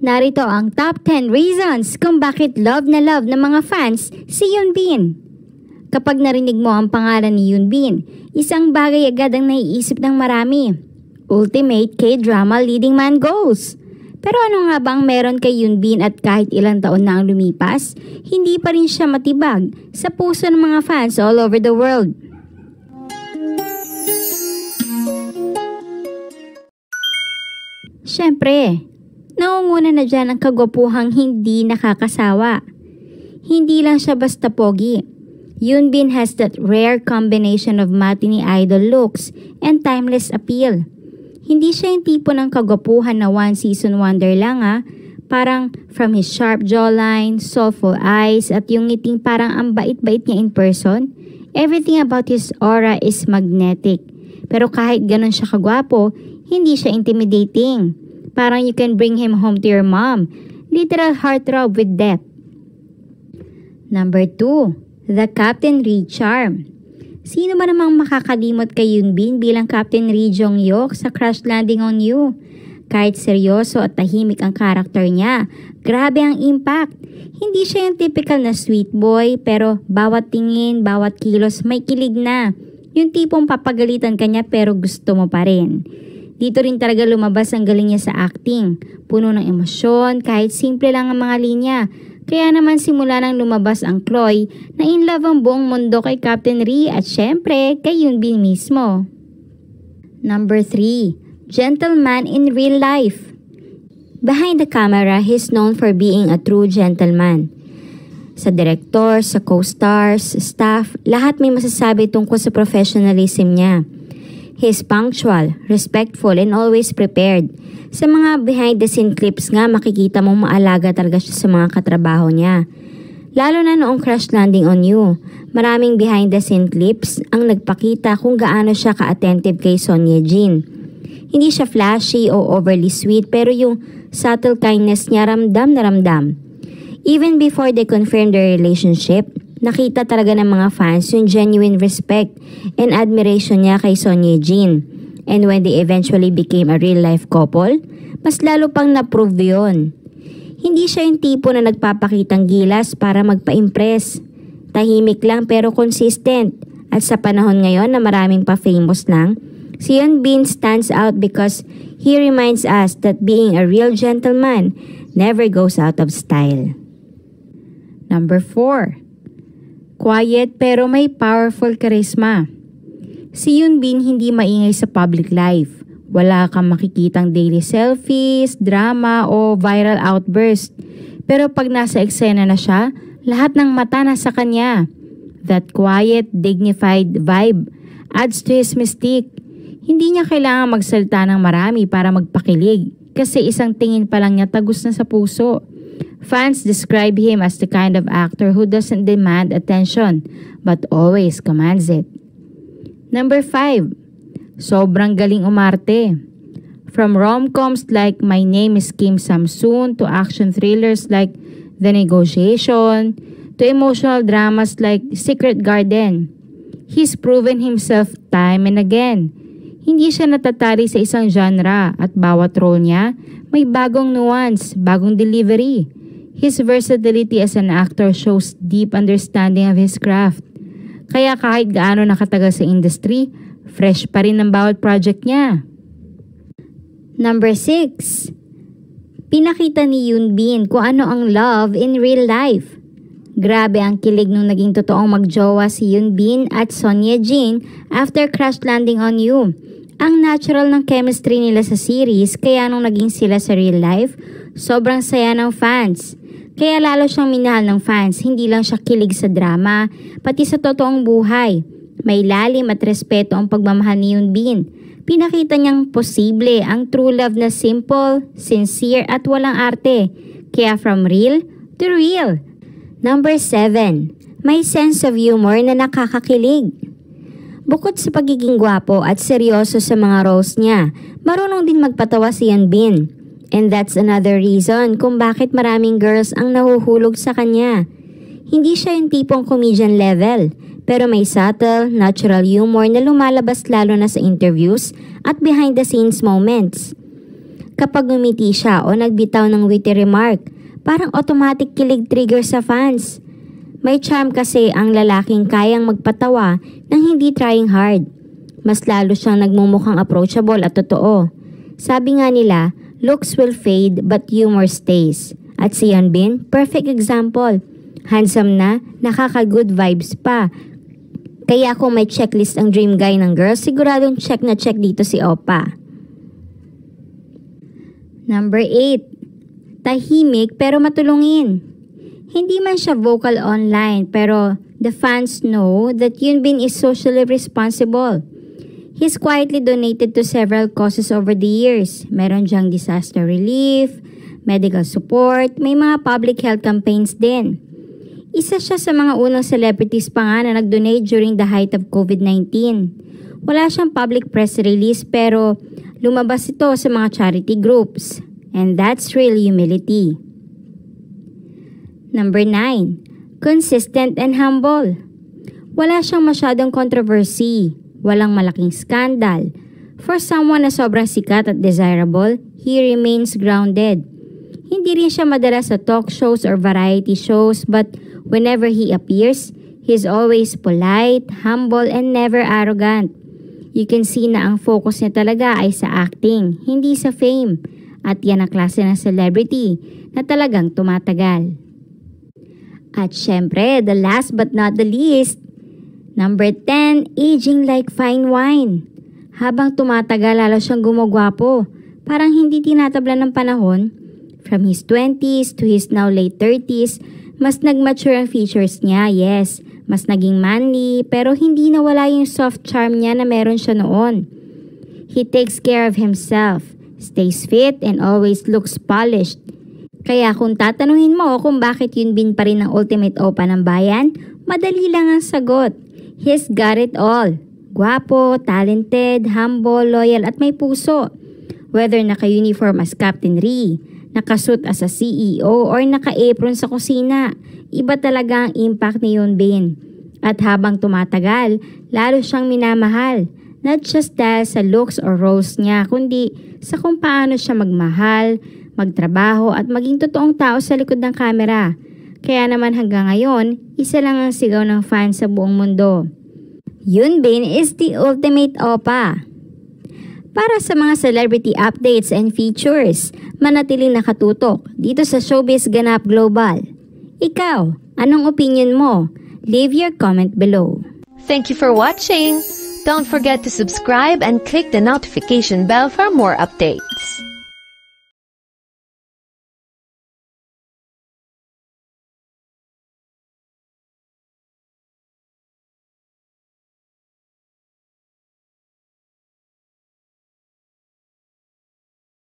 Narito ang top 10 reasons kung bakit love na love ng mga fans si Yoonbin. Kapag narinig mo ang pangalan ni Yoonbin, isang bagay agad ang naiisip ng marami. Ultimate K-drama leading man goals. Pero ano nga bang meron kay Yoonbin at kahit ilang taon na ang lumipas, hindi pa rin siya matibag sa puso ng mga fans all over the world. Siyempre, naunguna na dyan ang kagwapuhang hindi nakakasawa. Hindi lang siya basta pogi. Yoonbin has that rare combination of matinee idol looks and timeless appeal. Hindi siya yung tipo ng kagwapuhan na one season wonder lang Parang from his sharp jawline, soulful eyes at yung ngiting parang ang bait-bait niya in person, everything about his aura is magnetic. Pero kahit ganun siya kagwapo, hindi siya intimidating. Parang you can bring him home to your mom. Literal heartthrob with depth. Number 2. The Captain Ri charm. Sino ba namang makakalimot kay Yoonbin bilang Captain Ri Jong-hyuk sa Crash Landing on You? Kahit seryoso at tahimik ang karakter niya, grabe ang impact. Hindi siya yung typical na sweet boy pero bawat tingin, bawat kilos may kilig na. Yung tipong papagalitan ka niya pero gusto mo pa rin. Dito rin talaga lumabas ang galing niya sa acting. Puno ng emosyon, kahit simple lang ang mga linya. Kaya naman simula nang lumabas ang Chloe na in love ang buong mundo kay Captain Ri at syempre kay Yoonbin mismo. Number 3. Gentleman in real life. Behind the camera, he's known for being a true gentleman. Sa director, sa co-stars, staff, lahat may masasabi tungkol sa professionalism niya. He's punctual, respectful, and always prepared. Sa mga behind-the-scene clips nga, makikita mong maalaga talaga siya sa mga katrabaho niya. Lalo na noong Crash Landing on You, maraming behind-the-scene clips ang nagpakita kung gaano siya ka-attentive kay Son Ye-jin. Hindi siya flashy o overly sweet, pero yung subtle kindness niya ramdam na ramdam. Even before they confirmed their relationship, nakita talaga ng mga fans yung genuine respect and admiration niya kay Son Ye-jin. And when they eventually became a real-life couple, mas lalo pang na-prove yun. Hindi siya yung tipo na nagpapakitang gilas para magpa-impress. Tahimik lang pero consistent. At sa panahon ngayon na maraming pa-famous lang, si Yoonbin stands out because he reminds us that being a real gentleman never goes out of style. Number 4. Quiet pero may powerful charisma. Si Yoonbin hindi maingay sa public life. Wala kang makikitang daily selfies, drama o viral outburst. Pero pag nasa eksena na siya, lahat ng mata nasa kanya. That quiet, dignified vibe adds to his mystique. Hindi niya kailangan magsalita ng marami para magpakilig kasi isang tingin pa lang niya tagos na sa puso. Fans describe him as the kind of actor who doesn't demand attention but always commands it. Number 5. Sobrang galing umarte. From rom-coms like My Name is Kim Samsoon to action thrillers like The Negotiation to emotional dramas like Secret Garden, he's proven himself time and again. Hindi siya natatali sa isang genre at bawat role niya may bagong nuance, bagong delivery. His versatility as an actor shows deep understanding of his craft. Kaya kahit gaano nakatagal sa industry, fresh pa rin ang bawat project niya. Number 6. Pinakita ni Yoonbin kung ano ang love in real life. Grabe ang kilig nung naging totoong magjowa si Yoonbin at Son Ye-jin after Crash Landing on You. Ang natural ng chemistry nila sa series kaya nung naging sila sa real life, sobrang saya ng fans. Kaya lalo siyang minahal ng fans, hindi lang siya kilig sa drama, pati sa totoong buhay. May lalim at respeto ang pagmamahal ni Yoonbin. Pinakita niyang posible ang true love na simple, sincere at walang arte. Kaya from real to real. Number 7. May sense of humor na nakakakilig. Bukod sa pagiging gwapo at seryoso sa mga roles niya, marunong din magpatawa si Yoonbin. And that's another reason kung bakit maraming girls ang nahuhulog sa kanya. Hindi siya yung tipong comedian level, pero may subtle, natural humor na lumalabas lalo na sa interviews at behind the scenes moments. Kapag ngumiti siya o nagbitaw ng witty remark, parang automatic kilig trigger sa fans. May charm kasi ang lalaking kayang magpatawa nang hindi trying hard. Mas lalo siyang nagmumukhang approachable at totoo. Sabi nga nila, looks will fade but humor stays. At si Yeonbin, perfect example. Handsome na, nakaka-good vibes pa. Kaya kung may checklist ang dream guy ng girl, siguradong check na check dito si Oppa. Number 8. Tahimik pero matulungin. Hindi man siya vocal online pero the fans know that Yeonbin is socially responsible. He's quietly donated to several causes over the years. Meron diyang disaster relief, medical support, may mga public health campaigns din. Isa siya sa mga unang celebrities pa nga na nag-donate during the height of COVID-19. Wala siyang public press release pero lumabas ito sa mga charity groups. And that's real humility. Number 9. Consistent and humble. Wala siyang masyadong controversy. Walang malaking scandal. For someone na sobrang sikat at desirable, he remains grounded. Hindi rin siya madala sa talk shows or variety shows but whenever he appears, he's always polite, humble, and never arrogant. You can see na ang focus niya talaga ay sa acting, hindi sa fame. At yan ang klase ng celebrity na talagang tumatagal. At syempre, the last but not the least, number 10, aging like fine wine. Habang tumatagal, lalo siyang gumagwapo. Parang hindi tinatabla ng panahon. From his 20s to his now late 30s, mas nag-mature ang features niya, yes. Mas naging manly, pero hindi nawala yung soft charm niya na meron siya noon. He takes care of himself, stays fit, and always looks polished. Kaya kung tatanungin mo kung bakit Yeonbin pa rin ang ultimate oppa ng bayan, madali lang ang sagot. He's got it all. Gwapo, talented, humble, loyal at may puso. Whether naka-uniform as Captain Ri, nakasuit as a CEO, or naka-apron sa kusina, iba talaga ang impact ni Yeonbin. At habang tumatagal, lalo siyang minamahal. Not just dahil sa looks or roles niya, kundi sa kung paano siya magmahal, magtrabaho at maging totoong tao sa likod ng kamera. Kaya naman hanggang ngayon, isa lang ang sigaw ng fans sa buong mundo. Yeonbin is the ultimate oppa. Para sa mga celebrity updates and features, manatiling nakatutok dito sa Showbiz Ganap Global. Ikaw, anong opinion mo? Leave your comment below. Thank you for watching. Don't forget to subscribe and click the notification bell for more updates.